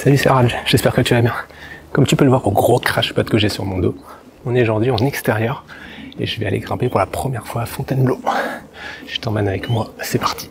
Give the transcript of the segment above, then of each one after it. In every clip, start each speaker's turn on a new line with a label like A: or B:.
A: Salut, c'est Raj, j'espère que tu vas bien. Comme tu peux le voir au gros crash-pad que j'ai sur mon dos, on est aujourd'hui en extérieur et je vais aller grimper pour la première fois à Fontainebleau. Je t'emmène avec moi, c'est parti.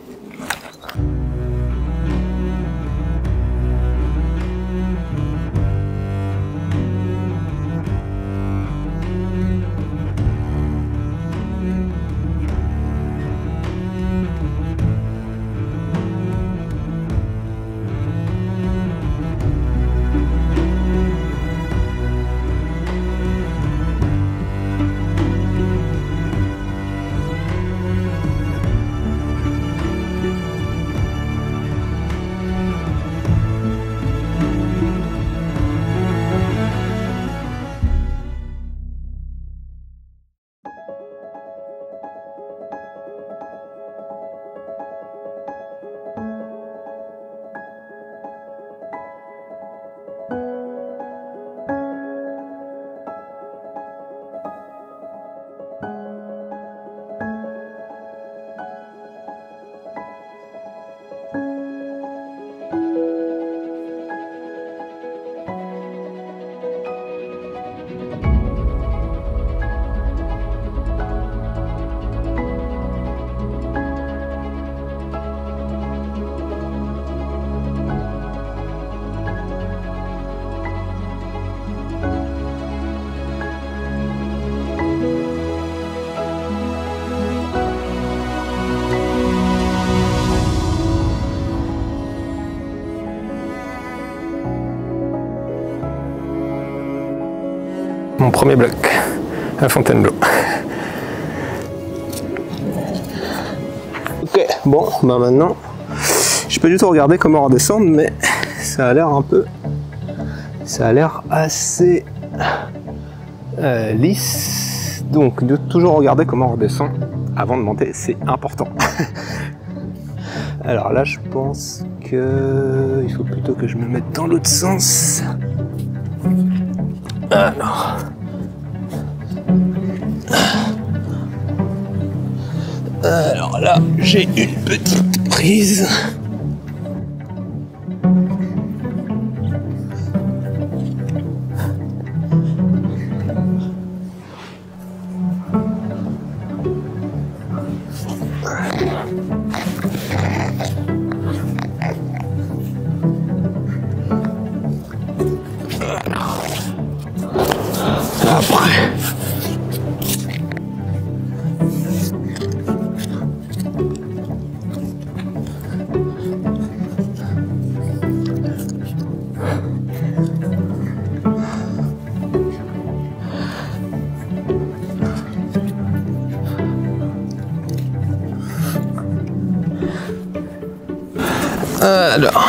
A: Mon premier bloc à Fontainebleau. Ok, bon, bah maintenant, je peux du tout regarder comment redescendre, mais ça a l'air un peu, ça a l'air assez lisse. Donc, de toujours regarder comment on redescend avant de monter, c'est important. Alors là, je pense que il faut plutôt que je me mette dans l'autre sens. Alors là, j'ai une petite prise. Après. Alors.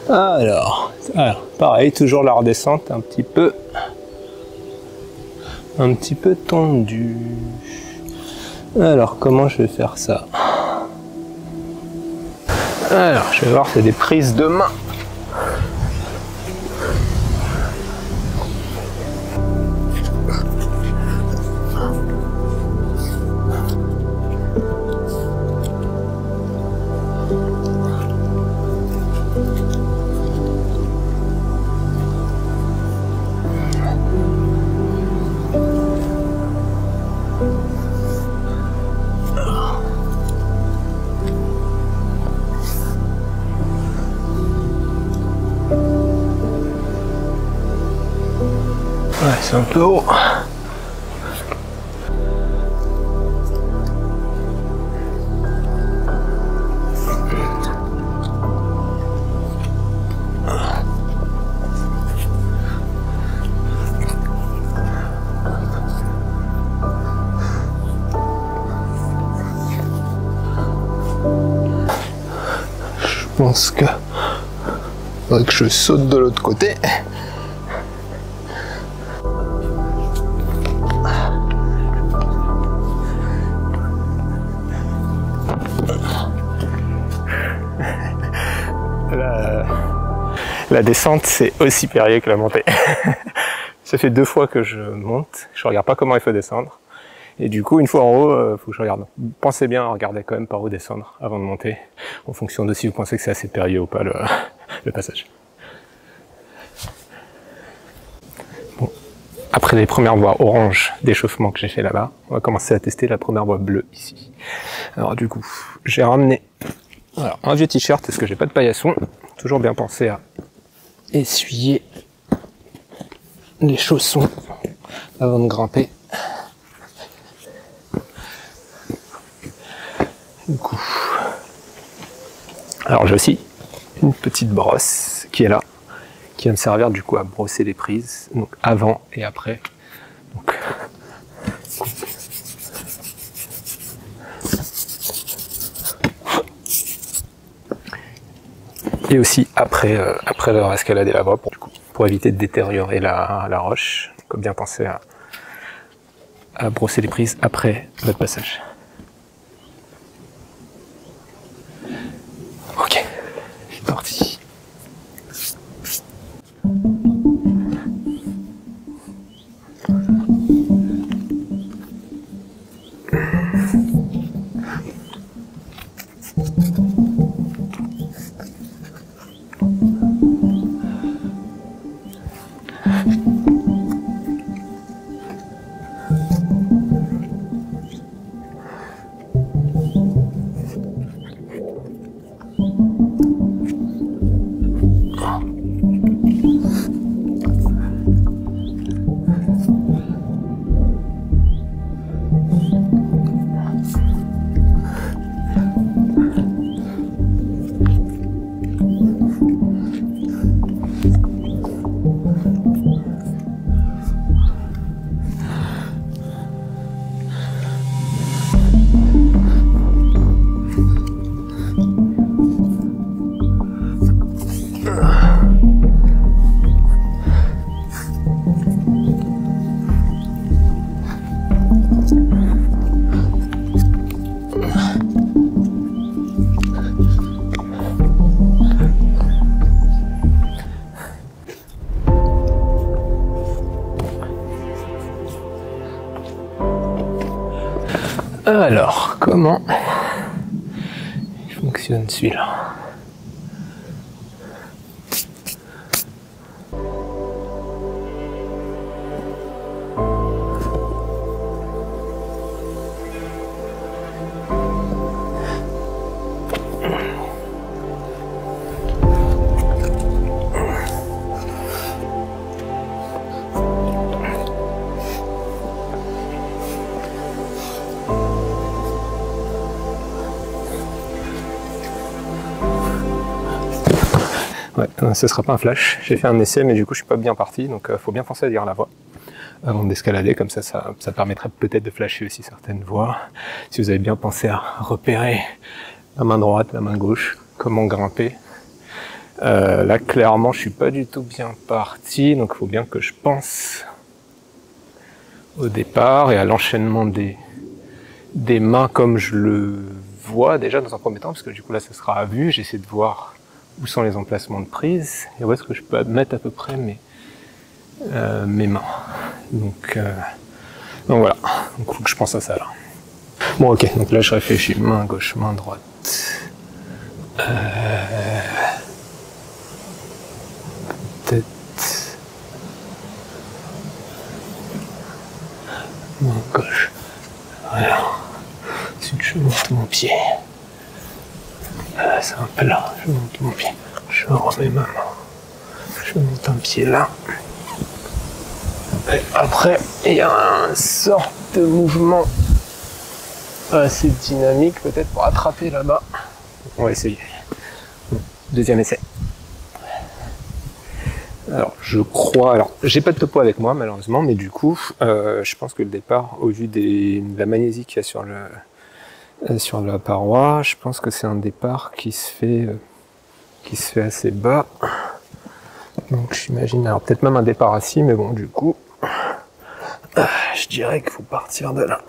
A: Alors, pareil, toujours la redescente un petit peu tendue. Alors, comment je vais faire ça? Alors, je vais voir, c'est des prises de main. Ouais, c'est un peu haut. Je pense que faudrait que je saute de l'autre côté. La descente, c'est aussi périlleux que la montée. Ça fait 2 fois que je monte, je regarde pas comment il faut descendre. Et du coup, une fois en haut, faut que je regarde. Pensez bien à regarder quand même par où descendre avant de monter, en fonction de si vous pensez que c'est assez périlleux ou pas le passage. Bon. Après les premières voies orange d'échauffement que j'ai fait là-bas, on va commencer à tester la première voie bleue ici. Alors du coup, j'ai ramené un vieux t-shirt parce que j'ai pas de paillasson. Toujours bien pensé à essuyer les chaussons avant de grimper. Du coup, alors j'ai aussi une petite brosse qui est là, qui va me servir du coup à brosser les prises, donc avant et après. Donc, et aussi après avoir escaladé la voie pour éviter de détériorer la roche. Donc bien penser à brosser les prises après votre passage. Ok, c'est parti. Alors, comment il fonctionne celui-là? Ouais, ce sera pas un flash. J'ai fait un essai, mais du coup, je suis pas bien parti, donc faut bien penser à lire la voie avant d'escalader, comme ça permettrait peut-être de flasher aussi certaines voies. Si vous avez bien pensé à repérer la main droite, la main gauche, comment grimper. Là, clairement, je suis pas du tout bien parti, donc il faut bien que je pense au départ et à l'enchaînement des mains comme je le vois déjà dans un premier temps, parce que du coup là, ça sera à vue. J'essaie de voir où sont les emplacements de prise et où est-ce que je peux mettre à peu près mes mains. Donc voilà, donc faut que je pense à ça là. Bon ok, donc là je réfléchis, main gauche, main droite. Peut-être main gauche. Voilà. Ensuite je monte mon pied. C'est un peu là, je monte mon pied. Je remets ma main. Je monte un pied là. Et après, il y a une sorte de mouvement assez dynamique peut-être pour attraper là-bas. On va essayer. Deuxième essai. Alors, je crois... Alors, j'ai pas de topo avec moi, malheureusement, mais du coup, je pense que le départ, au vu de la magnésie qu'il y a sur la paroi, je pense que c'est un départ qui se fait assez bas. Donc, j'imagine... Alors, peut-être même un départ assis, mais bon, du coup... je dirais qu'il faut partir de là.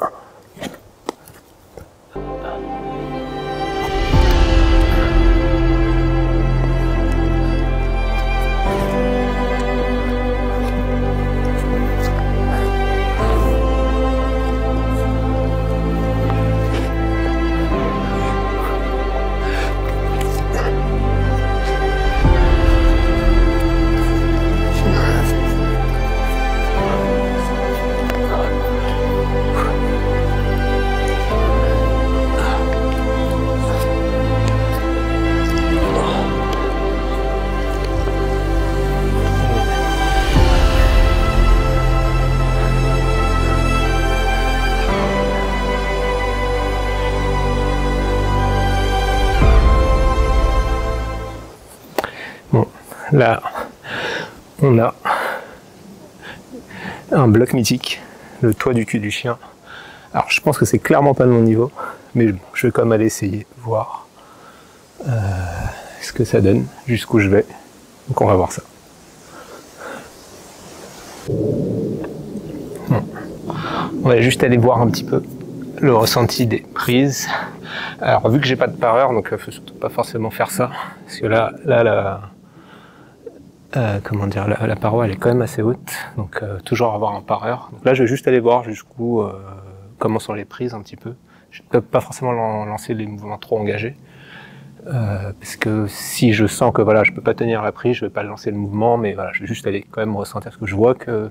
A: Là, on a un bloc mythique, le toit du cul du chien. Alors, je pense que c'est clairement pas de mon niveau, mais bon, je vais quand même aller essayer, voir ce que ça donne, jusqu'où je vais. Donc, on va voir ça. Bon. On va juste aller voir un petit peu le ressenti des prises. Alors, vu que j'ai pas de pareur, donc il faut surtout pas forcément faire ça, parce que là, comment dire, la paroi elle est quand même assez haute, donc toujours avoir un pareur. Donc là je vais juste aller voir jusqu'où, comment sont les prises un petit peu. Je ne peux pas forcément lancer les mouvements trop engagés, parce que si je sens que voilà je peux pas tenir la prise, je vais pas lancer le mouvement, mais voilà je vais juste aller quand même ressentir, parce que je vois que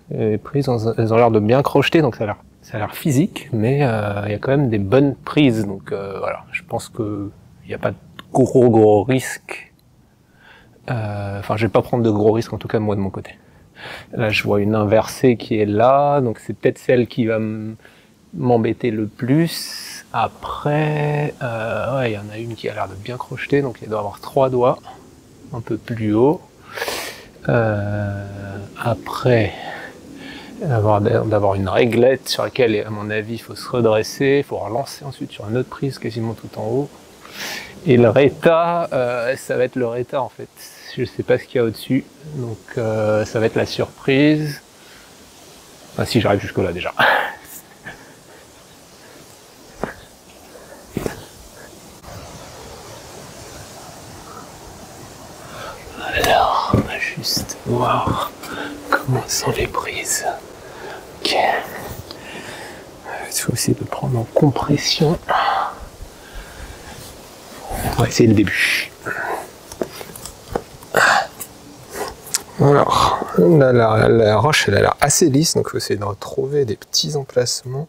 A: les prises elles ont l'air de bien crocheter, donc ça a l'air physique, mais il y a quand même des bonnes prises, donc voilà, je pense que il n'y a pas de gros risques. Enfin, je vais pas prendre de gros risques, en tout cas moi de mon côté. Là, je vois une inversée qui est là, donc c'est peut-être celle qui va m'embêter le plus. Après, ouais, il y en a une qui a l'air de bien crocheter, donc il doit avoir 3 doigts, un peu plus haut. Après, d'avoir une réglette sur laquelle, à mon avis, il faut se redresser, il faut relancer ensuite sur une autre prise quasiment tout en haut. Et le réta, ça va être le réta en fait. Je sais pas ce qu'il y a au-dessus, donc ça va être la surprise. Enfin, si j'arrive jusque là déjà. Alors, on va juste voir comment sont les prises. Ok. Il faut essayer de prendre en compression. On va essayer le début. Alors, là, la roche elle a l'air assez lisse, donc il faut essayer de retrouver des petits emplacements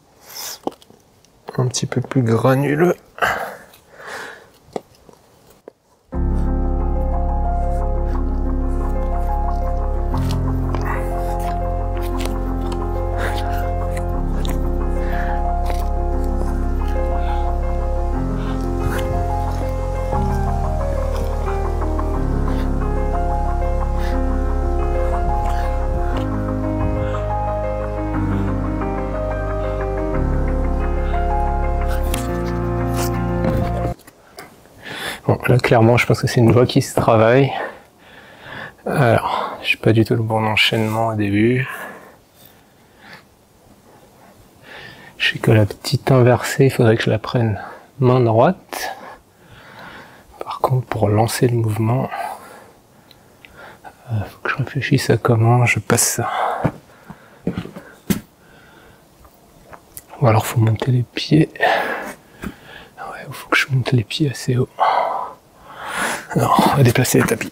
A: un petit peu plus granuleux. Là, clairement, je pense que c'est une voie qui se travaille. Alors, je n'ai pas du tout le bon enchaînement au début. Je sais que la petite inversée, il faudrait que je la prenne main droite. Par contre, pour lancer le mouvement, faut que je réfléchisse à comment je passe ça. Ou alors, faut monter les pieds. Ouais, il faut que je monte les pieds assez haut. Alors, on va déplacer les tapis.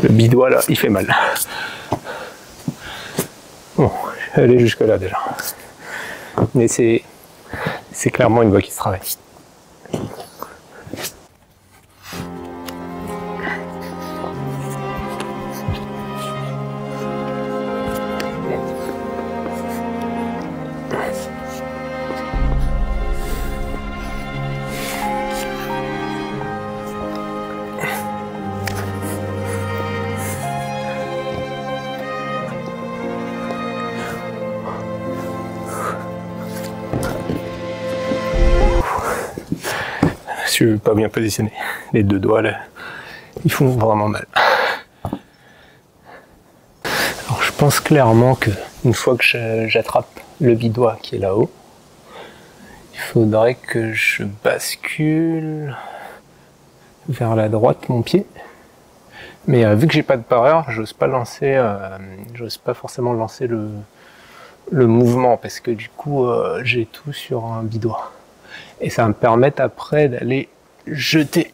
A: Le bidois là, il fait mal. Bon, je vais aller jusque là déjà. Mais c'est clairement une voie qui se travaille. Je suis pas bien positionné. Les deux doigts là, ils font vraiment mal. Alors je pense clairement que une fois que j'attrape le bidois qui est là-haut, il faudrait que je bascule vers la droite mon pied. Mais vu que j'ai pas de pareur, j'ose pas forcément lancer le mouvement parce que du coup j'ai tout sur un bidois. Et ça va me permettre après d'aller jeter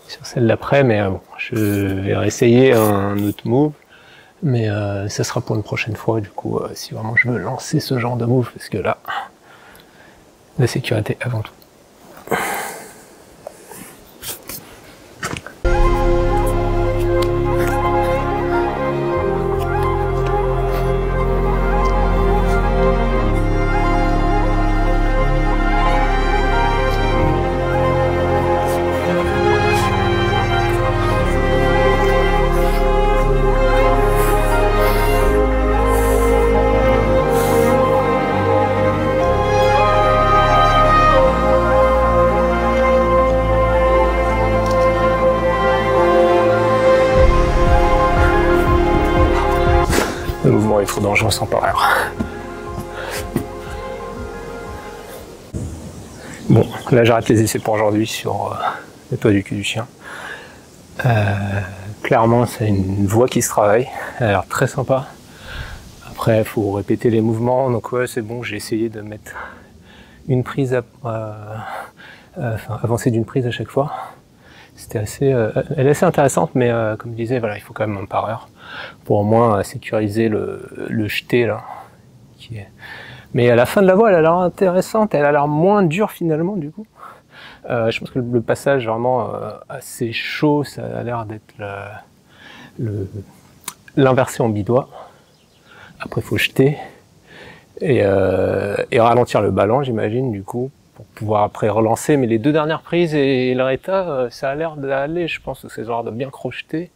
A: sur celle d'après, mais bon, je vais réessayer un autre move, mais ça sera pour une prochaine fois du coup, si vraiment je veux lancer ce genre de move, parce que là, la sécurité avant tout. Le mouvement est trop dangereux sans parure. Bon, là j'arrête les essais pour aujourd'hui sur le toit du cul du chien. Clairement c'est une voie qui se travaille, elle a l'air très sympa. Après il faut répéter les mouvements, donc ouais c'est bon, j'ai essayé de mettre une prise, avancer d'une prise à chaque fois. C'était assez, elle est assez intéressante, mais comme je disais, voilà, il faut quand même un pareur pour au moins sécuriser le jeté là. Mais à la fin de la voie, elle a l'air intéressante, elle a l'air moins dure finalement du coup. Je pense que le passage vraiment assez chaud, ça a l'air d'être l'inversé en bidois. Après, il faut jeter et ralentir le ballon, j'imagine, du coup, pour pouvoir après relancer. Mais les 2 dernières prises et le Reta, ça a l'air d'aller, je pense que c'est genre de bien crocheter.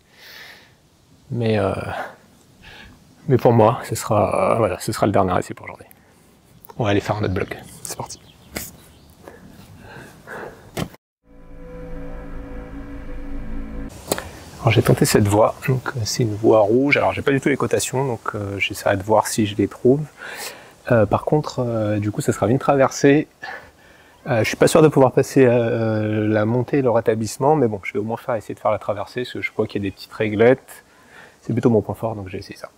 A: Mais pour moi, ce sera le dernier essai pour aujourd'hui. On va aller faire notre bloc. C'est parti. Alors j'ai tenté cette voie, donc c'est une voie rouge. Alors j'ai pas du tout les cotations, donc j'essaierai de voir si je les trouve. Par contre, du coup, ça sera une traversée. Je suis pas sûr de pouvoir passer la montée et le rétablissement, mais bon, je vais au moins essayer de faire la traversée, parce que je vois qu'il y a des petites réglettes. C'est plutôt mon point fort, donc j'ai essayé ça.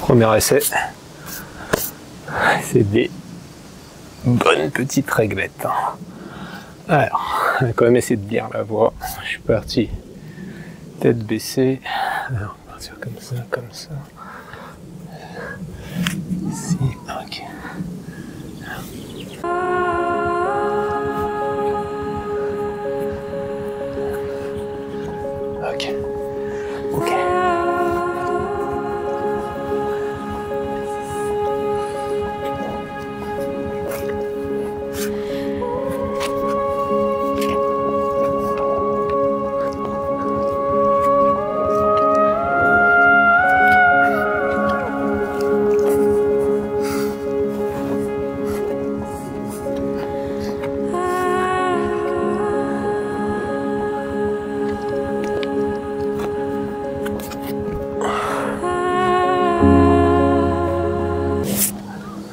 A: Premier essai, c'est des bonnes petites réglettes. Alors, on va quand même essayer de bien la voie. Je suis parti tête baissée. Alors, on va partir comme ça, comme ça. Ici, ok. Ok. Ok.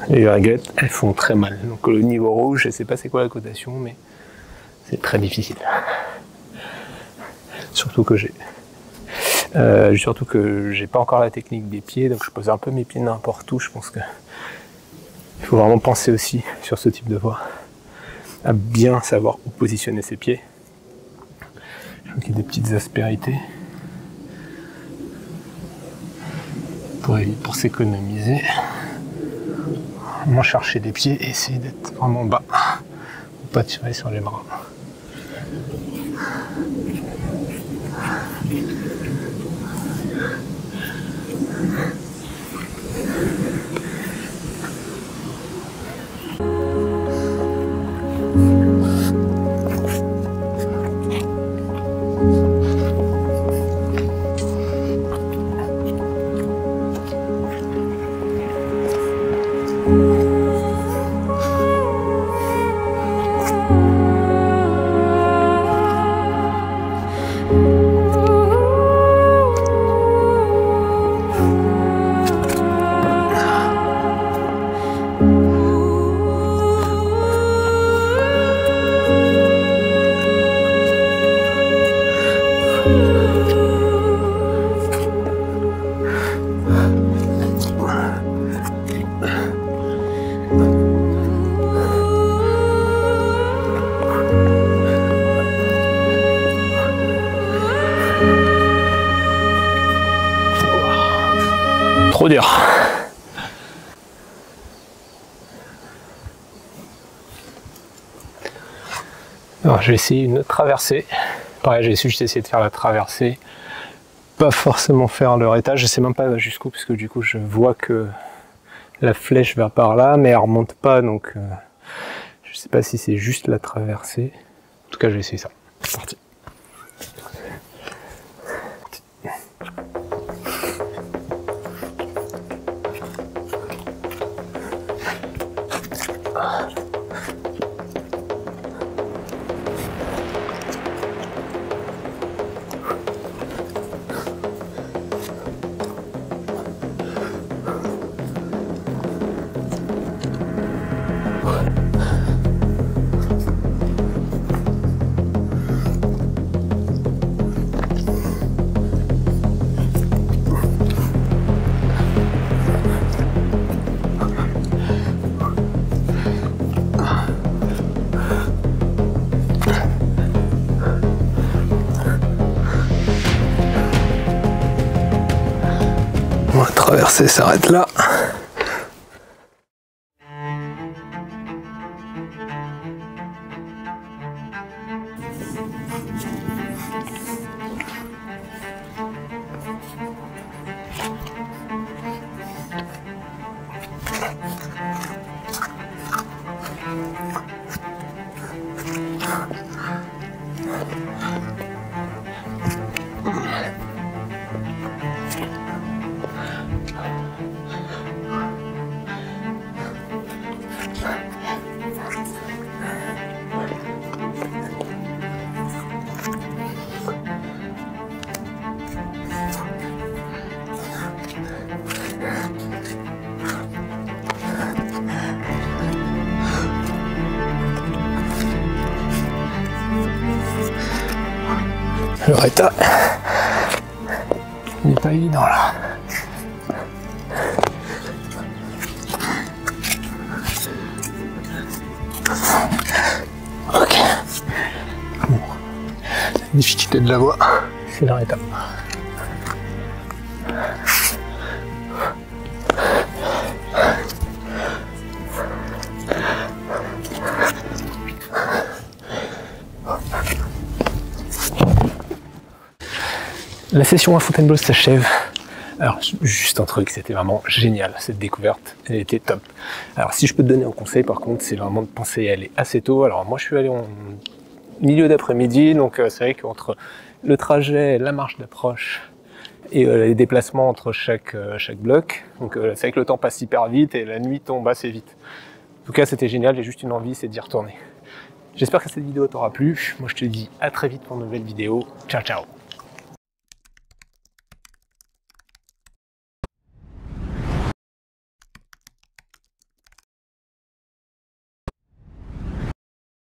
A: Les réglettes, elles font très mal. Donc le niveau rouge, je sais pas c'est quoi la cotation, mais c'est très difficile. Surtout que j'ai pas encore la technique des pieds, donc je pose un peu mes pieds n'importe où. Je pense que il faut vraiment penser aussi sur ce type de voie à bien savoir où positionner ses pieds. Je vois qu'il y a des petites aspérités pour s'économiser. Vraiment chercher des pieds et essayer d'être vraiment bas pour pas tirer sur les bras. Trop dur. Alors, je vais essayer une traversée. Pareil, j'ai juste essayé de faire la traversée. Pas forcément faire le rétage. Je sais même pas jusqu'où, parce que du coup, je vois que la flèche va par là, mais elle remonte pas, donc je sais pas si c'est juste la traversée. En tout cas, je vais essayer ça. C'est parti. traversée s'arrête là. Le état n'est pas évident là. Ok. Bon. La difficulté de la voie, c'est leur état. La session à Fontainebleau s'achève. Alors, juste un truc, c'était vraiment génial, cette découverte, elle était top. Alors, si je peux te donner un conseil, par contre, c'est vraiment de penser à aller assez tôt. Alors, moi, je suis allé en milieu d'après-midi, donc c'est vrai qu'entre le trajet, la marche d'approche et les déplacements entre chaque bloc, donc c'est vrai que le temps passe hyper vite et la nuit tombe assez vite. En tout cas, c'était génial, j'ai juste une envie, c'est d'y retourner. J'espère que cette vidéo t'aura plu. Moi, je te dis à très vite pour une nouvelle vidéo. Ciao, ciao!